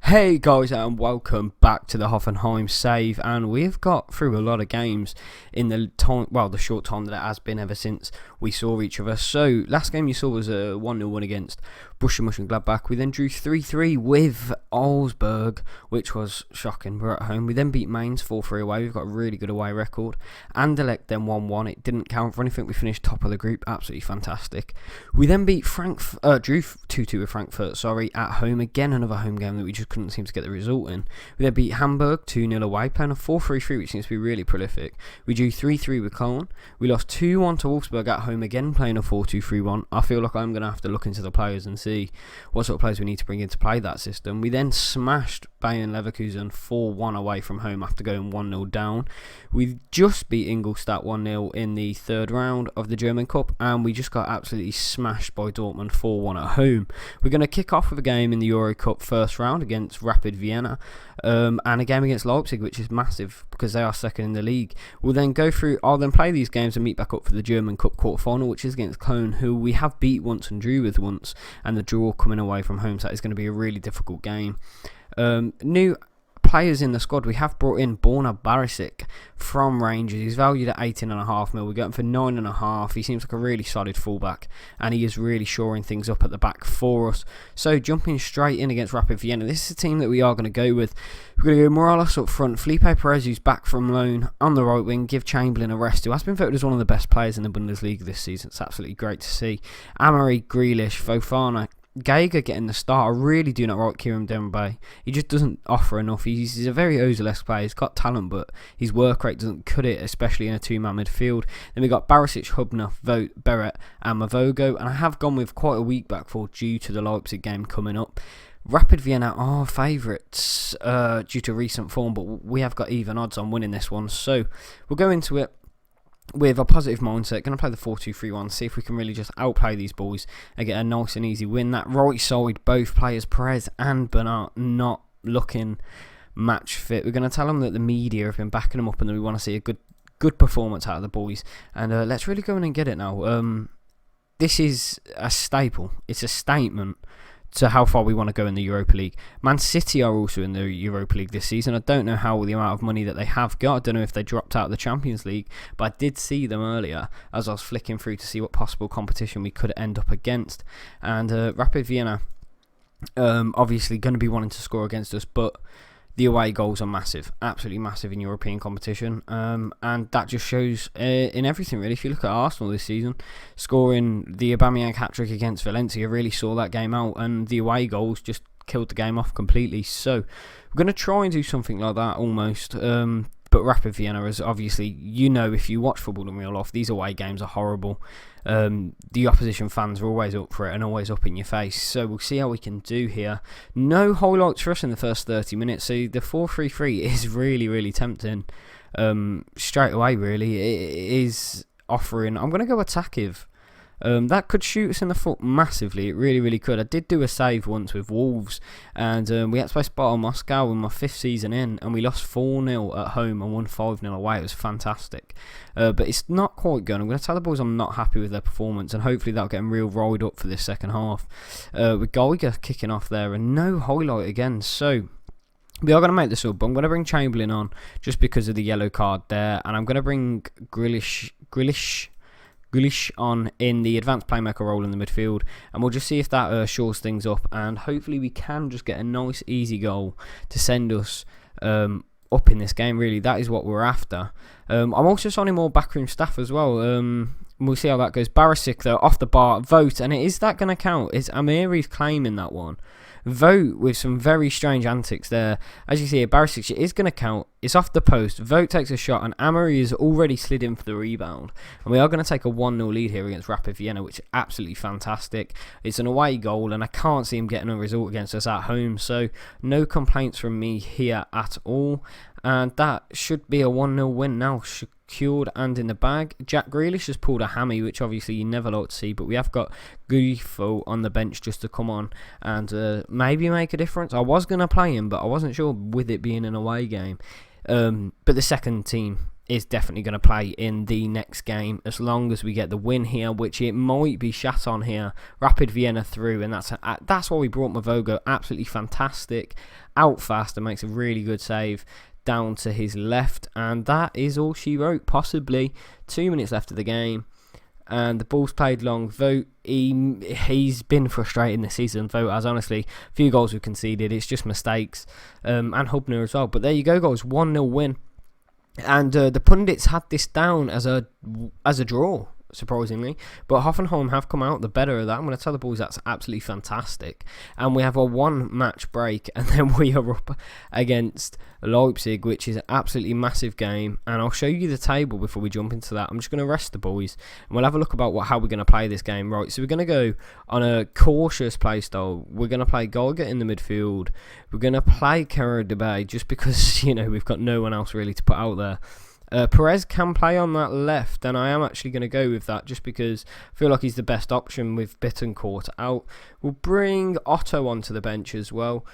Hey guys, and welcome back to the Hoffenheim save, and we've got through a lot of games in the short time that it has been ever since we saw each other. So last game you saw was a 1-0 win against Borussia Mönchengladbach. We then drew 3-3 with Augsburg, which was shocking. We're at home. We then beat Mainz 4-3 away. We've got a really good away record. Anderlecht then 1-1. It didn't count for anything. We finished top of the group. Absolutely fantastic. We then beat drew 2-2 with Frankfurt, at home. Again, another home game that we just couldn't seem to get the result in. We then beat Hamburg 2-0 away, playing a 4-3-3, which seems to be really prolific. We drew 3-3 with Cologne. We lost 2-1 to Wolfsburg at home, again playing a 4-2-3-1. I feel like I'm going to have to look into the players and see what sort of players we need to bring in to play that system. We then smashed Bayern Leverkusen 4-1 away from home after going 1-0 down. We just beat Ingolstadt 1-0 in the third round of the German Cup, and we just got absolutely smashed by Dortmund 4-1 at home. We're going to kick off with a game in the Euro Cup first round against Rapid Vienna, and a game against Leipzig, which is massive because they are second in the league. I'll then play these games and meet back up for the German Cup quarter-final, which is against Cologne, who we have beat once and drew with once, and the draw coming away from home, so that is going to be a really difficult game. New players in the squad, we have brought in Borna Barisic from Rangers. He's valued at 18.5 mil. We got him for 9.5. He seems like a really solid fullback, and he is really shoring things up at the back for us. So jumping straight in against Rapid Vienna, this is a team that we are going to go with. We're going to go Morales up front, Felipe Perez, who's back from loan on the right wing, give Chamberlain a rest, who has been voted as one of the best players in the Bundesliga this season. It's absolutely great to see. Amari, Grealish, Fofana, Geiger getting the start. I really do not like Kieran Dembele. He just doesn't offer enough. He's a very Ozil-esque player. He's got talent, but his work rate doesn't cut it, especially in a two-man midfield. Then we got Barisic, Hubner, Vogt, Beret, and Mavogo. And I have gone with quite a weak back four due to the Leipzig game coming up. Rapid Vienna are favourites due to recent form, but we have got even odds on winning this one. So we'll go into it with a positive mindset. Going to play the 4-2-3-1, see if we can really just outplay these boys and get a nice and easy win. That right side, both players, Perez and Bernard, not looking match fit. We're going to tell them that the media have been backing them up and that we want to see a good performance out of the boys. And let's really go in and get it now. This is a staple. It's a statement to how far we want to go in the Europa League. Man City are also in the Europa League this season. I don't know how the amount of money that they have got. I don't know if they dropped out of the Champions League, but I did see them earlier as I was flicking through to see what possible competition we could end up against. And Rapid Vienna, obviously going to be wanting to score against us, but the away goals are massive, absolutely massive in European competition, and that just shows in everything really. If you look at Arsenal this season, scoring the Aubameyang hat-trick against Valencia really saw that game out, and the away goals just killed the game off completely. So we're going to try and do something like that almost, but Rapid Vienna is obviously, if you watch football in real life, these away games are horrible. The opposition fans are always up for it and always up in your face. So we'll see how we can do here. No highlights for us in the first 30 minutes. So the 4-3-3 is really, really tempting. Straight away, really. It is offering. I'm going to go attackive. That could shoot us in the foot massively. It really, really could. I did do a save once with Wolves, and we had to play Sparta Moscow in my 5th season in, and we lost 4-0 at home and won 5-0 away. It was fantastic. But it's not quite good. I'm going to tell the boys I'm not happy with their performance, and hopefully that'll get them real rolled up for this second half. With Geiger kicking off there, and no highlight again. So we are going to make the sub. I'm going to bring Chamberlain on just because of the yellow card there, and I'm going to bring Grealish on in the advanced playmaker role in the midfield, and we'll just see if that shores things up, and hopefully we can just get a nice easy goal to send us up in this game. Really, that is what we're after. I'm also signing more backroom staff as well. We'll see how that goes. Barisic though, off the bar, Vogt, and is that going to count? Is Amiri's claiming that one? Vogt with some very strange antics there. As you see here, Barisic is going to count. It's off the post. Vogt takes a shot, and Amari is already slid in for the rebound. And we are going to take a 1-0 lead here against Rapid Vienna, which is absolutely fantastic. It's an away goal, and I can't see him getting a result against us at home. So no complaints from me here at all. And that should be a 1-0 win now, secured and in the bag. Jack Grealish has pulled a hammy, which obviously you never like to see, but we have got Grifo on the bench just to come on and maybe make a difference. I was going to play him, but I wasn't sure with it being an away game. But the second team is definitely going to play in the next game as long as we get the win here, which it might be shat on here. Rapid Vienna through, and that's why we brought Mavogo. Absolutely fantastic, out fast, and makes a really good save down to his left, and that is all she wrote. Possibly 2 minutes left of the game, and the ball's played long. Vogt, he's been frustrating this season. Vogt has, honestly, a few goals we've conceded, it's just mistakes, and Hubner as well. But there you go, guys, 1-0 win. And the pundits had this down as a draw, surprisingly, but Hoffenheim have come out the better of that. I'm going to tell the boys that's absolutely fantastic. And we have a 1 match break, and then we are up against Liepzig, which is an absolutely massive game. And I'll show you the table before we jump into that. I'm just going to rest the boys, and we'll have a look about how we're going to play this game. Right, so we're going to go on a cautious play style. We're going to play Golga in the midfield. We're going to play Kara Debay just because, we've got no one else really to put out there. Perez can play on that left, and I am actually going to go with that just because I feel like he's the best option with Bittencourt out. We'll bring Otto onto the bench as well.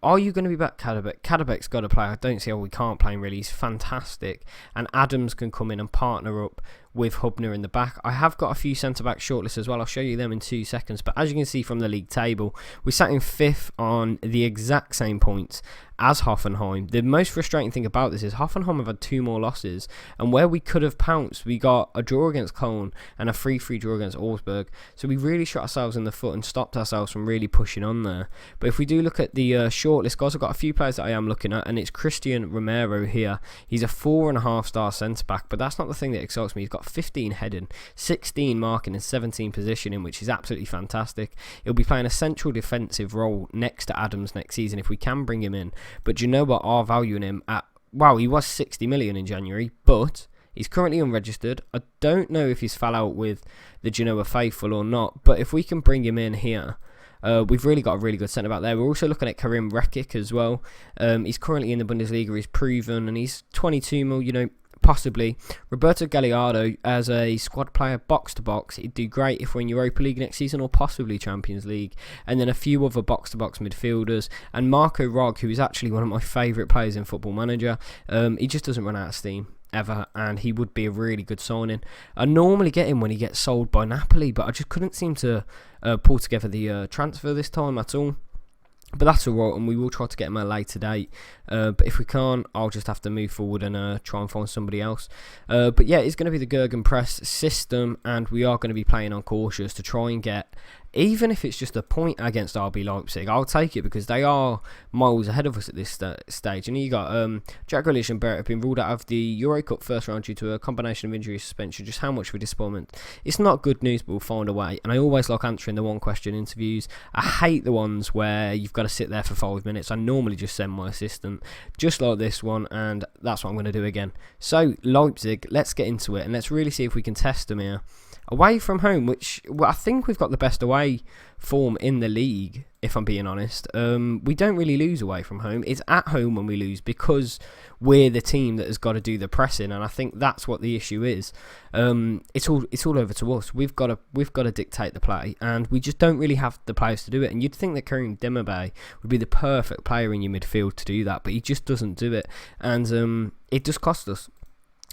Are you going to be back, Kadabek? Kadabek's got to play. I don't see how we can't play him, really. He's fantastic. And Adams can come in and partner up with Hubner in the back. I have got a few centre-back shortlists as well. I'll show you them in 2 seconds. But as you can see from the league table, we sat in 5th on the exact same points as Hoffenheim. The most frustrating thing about this is Hoffenheim have had 2 more losses, and where we could have pounced, we got a draw against Cologne and a 3-3 draw against Augsburg. So we really shot ourselves in the foot and stopped ourselves from really pushing on there. But if we do look at the shortlist, guys, I've got a few players that I am looking at, and it's Christian Romero here. He's a 4.5-star centre-back, but that's not the thing that excites me. He's got 15 heading, 16 marking, and 17 positioning, which is absolutely fantastic. He'll be playing a central defensive role next to Adams next season if we can bring him in. But do you know what? Our valuing him at, wow, he was 60 million in January, but he's currently unregistered. I don't know if he's fell out with the Genoa faithful or not, but if we can bring him in here, we've really got a really good centre back there. We're also looking at Karim Rekic as well. He's currently in the Bundesliga, he's proven, and he's 22 mil, possibly. Roberto Gallardo as a squad player, box to box, he'd do great if we're in Europa League next season or possibly Champions League. And then a few other box to box midfielders, and Marco Rog, who is actually one of my favourite players in Football Manager. He just doesn't run out of steam ever, and he would be a really good signing. I normally get him when he gets sold by Napoli, but I just couldn't seem to pull together the transfer this time at all. But that's alright, and we will try to get him at a later date. But if we can't, I'll just have to move forward and try and find somebody else. But yeah, it's going to be the Gegenpress system, and we are going to be playing on cautious to try and get, even if it's just a point against RB Leipzig, I'll take it because they are miles ahead of us at this stage. And you got Jack Grealish and Barrett have been ruled out of the Euro Cup first round due to a combination of injury and suspension. Just how much of a disappointment. It's not good news, but we'll find a way. And I always like answering the one question interviews. I hate the ones where you've got to sit there for 5 minutes. I normally just send my assistant, just like this one, and that's what I'm going to do again. So Leipzig, let's get into it and let's really see if we can test them here. Away from home, which I think we've got the best away form in the league, if I'm being honest. We don't really lose away from home. It's at home when we lose because we're the team that has got to do the pressing, and I think that's what the issue is. It's all over to us. We've got to dictate the play, and we just don't really have the players to do it. And you'd think that Karim Demirbay would be the perfect player in your midfield to do that, but he just doesn't do it, and it does cost us.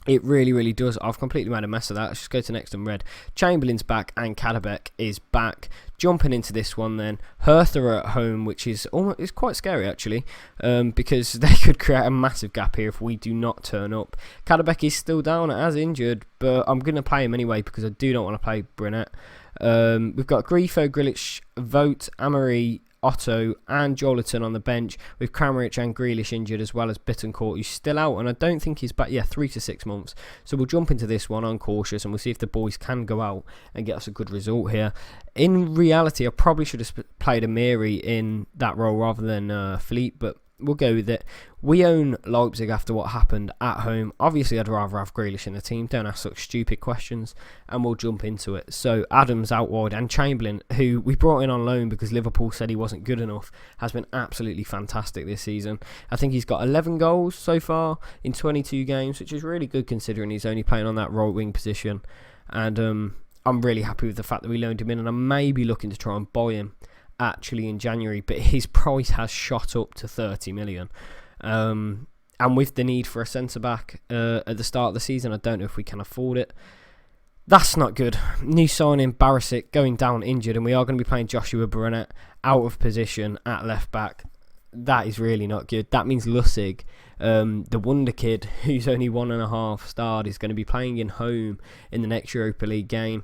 It really, really does. I've completely made a mess of that. Let's just go to next and red. Chamberlain's back and Kadabek is back. Jumping into this one then. Hertha are at home, which is quite scary actually, because they could create a massive gap here if we do not turn up. Kadabek is still down as injured, but I'm going to play him anyway because I do not want to play Brunette. We've got Grifo, Grilic, Vogt, Amory, Otto and Joleton on the bench, with Kramaric and Grealish injured, as well as Bittencourt, who's still out, and I don't think he's back. 3 to 6 months. So we'll jump into this one on cautious, and we'll see if the boys can go out and get us a good result here. In reality, I probably should have played Amiri in that role rather than Philippe, but we'll go with it. We own Leipzig after what happened at home. Obviously, I'd rather have Grealish in the team. Don't ask such stupid questions. And we'll jump into it. So, Adams out wide. And Chamberlain, who we brought in on loan because Liverpool said he wasn't good enough, has been absolutely fantastic this season. I think he's got 11 goals so far in 22 games, which is really good considering he's only playing on that right wing position. And I'm really happy with the fact that we loaned him in. And I may be looking to try and buy him actually in January, but his price has shot up to 30 million. And with the need for a centre-back at the start of the season, I don't know if we can afford it. That's not good. New signing, Barisic, going down injured, and we are going to be playing Joshua Brunet out of position at left-back. That is really not good. That means Liepzig, the wonder kid, who's only 1.5 starred, is going to be playing in home in the next Europa League game.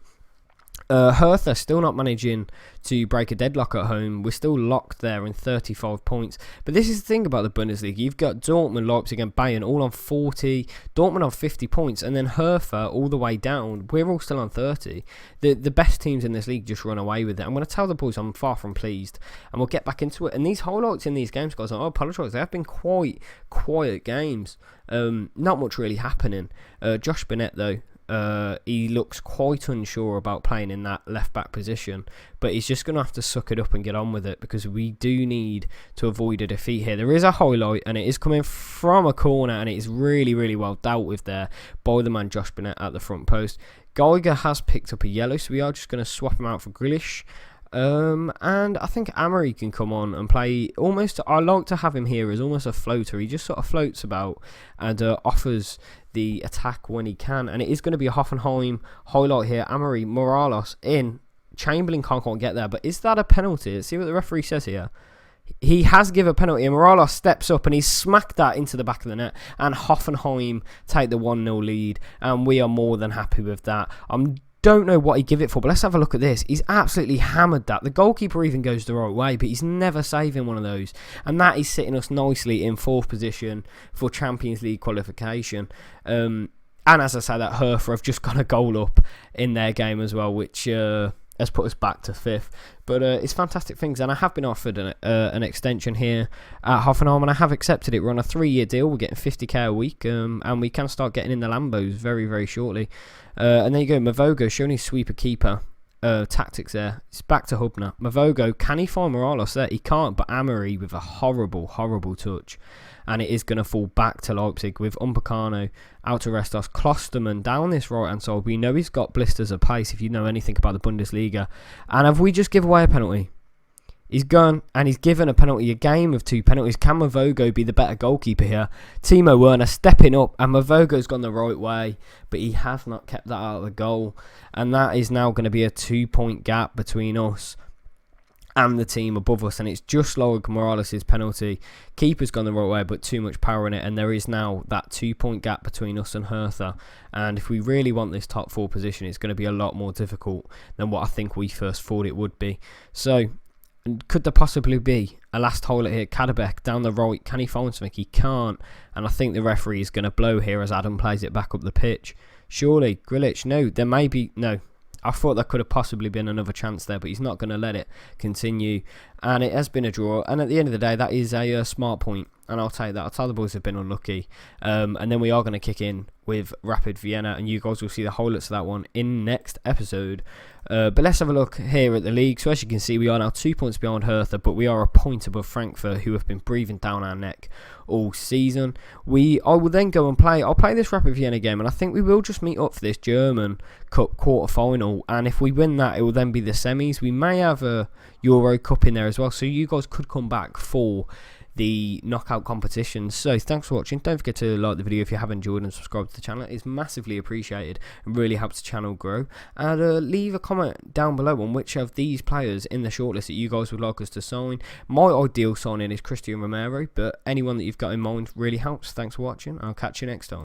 Hertha still not managing to break a deadlock at home. We're still locked there in 35 points. But this is the thing about the Bundesliga. You've got Dortmund, Leipzig and Bayern all on 40. Dortmund on 50 points. And then Hertha all the way down. We're all still on 30. The best teams in this league just run away with it. I'm going to tell the boys I'm far from pleased. And we'll get back into it. And these highlights in these games, guys, I apologise. They have been quite quiet games. Not much really happening. Josh Burnett, though. He looks quite unsure about playing in that left-back position, but he's just going to have to suck it up and get on with it, because we do need to avoid a defeat here. There is a highlight, and it is coming from a corner, and it is really, really well dealt with there by the man Josh Burnett at the front post. Geiger has picked up a yellow, so we are just going to swap him out for Grealish. And I think Amory can come on and play almost. I like to have him here as almost a floater. He just sort of floats about and offers the attack when he can. And it is going to be a Hoffenheim highlight here. Amory, Morales in. Chamberlain can't get there. But is that a penalty? Let's see what the referee says here. He has given a penalty, and Morales steps up and he's smacked that into the back of the net, and Hoffenheim take the 1-0 lead, and we are more than happy with that. Don't know what he give it for, but let's have a look at this. He's absolutely hammered that. The goalkeeper even goes the right way, but he's never saving one of those. And that is sitting us nicely in 4th position for Champions League qualification. And as I say, that Hertha have just got a goal up in their game as well, which has put us back to 5th. But it's fantastic things, and I have been offered an extension here at Hoffenheim, and I have accepted it. We're on a 3-year deal. We're getting 50k a week, and we can start getting in the Lambos very, very shortly. And there you go, Mavogo showing his sweeper keeper tactics there. It's back to Hubner. Mavogo, can he find Morales there? He can't, but Amory with a horrible, horrible touch. And it is going to fall back to Leipzig with Upamecano out to rest us. Klosterman down this right-hand side. We know he's got blisters of pace if you know anything about the Bundesliga. And have we just given away a penalty? He's gone and he's given a penalty, a game of 2 penalties. Can Mavogo be the better goalkeeper here? Timo Werner stepping up, and Mavogo's gone the right way, but he has not kept that out of the goal. And that is now going to be a 2-point gap between us and the team above us, and it's just like Morales' penalty. Keeper's gone the right way, but too much power in it, and there is now that 2-point gap between us and Hertha. And if we really want this top 4 position, it's going to be a lot more difficult than what I think we first thought it would be. So, could there possibly be a last highlight here? Kadebek down the right, can he find something? He can't, and I think the referee is going to blow here as Adam plays it back up the pitch. Surely, Grealish, no, there may be, no. I thought there could have possibly been another chance there, but he's not going to let it continue. And it has been a draw. And at the end of the day, that is a smart point. And I'll take that. I'll tell the boys have been unlucky. And then we are going to kick in with Rapid Vienna. And you guys will see the highlights of that one in next episode. But let's have a look here at the league. So as you can see, we are now 2 points behind Hertha, but we are a point above Frankfurt, who have been breathing down our neck all season. I will then go and I'll play this Rapid Vienna game, and I think we will just meet up for this German Cup quarter-final. And if we win that, it will then be the semis. We may have a Euro Cup in there as well, so you guys could come back for the knockout competitions. So thanks for watching. Don't forget to like the video if you have enjoyed, and subscribe to the channel. It's massively appreciated and really helps the channel grow. And leave a comment down below on which of these players in the shortlist that you guys would like us to sign. My ideal signing is Christian Romero, but anyone that you've got in mind really helps. Thanks for watching. I'll catch you next time.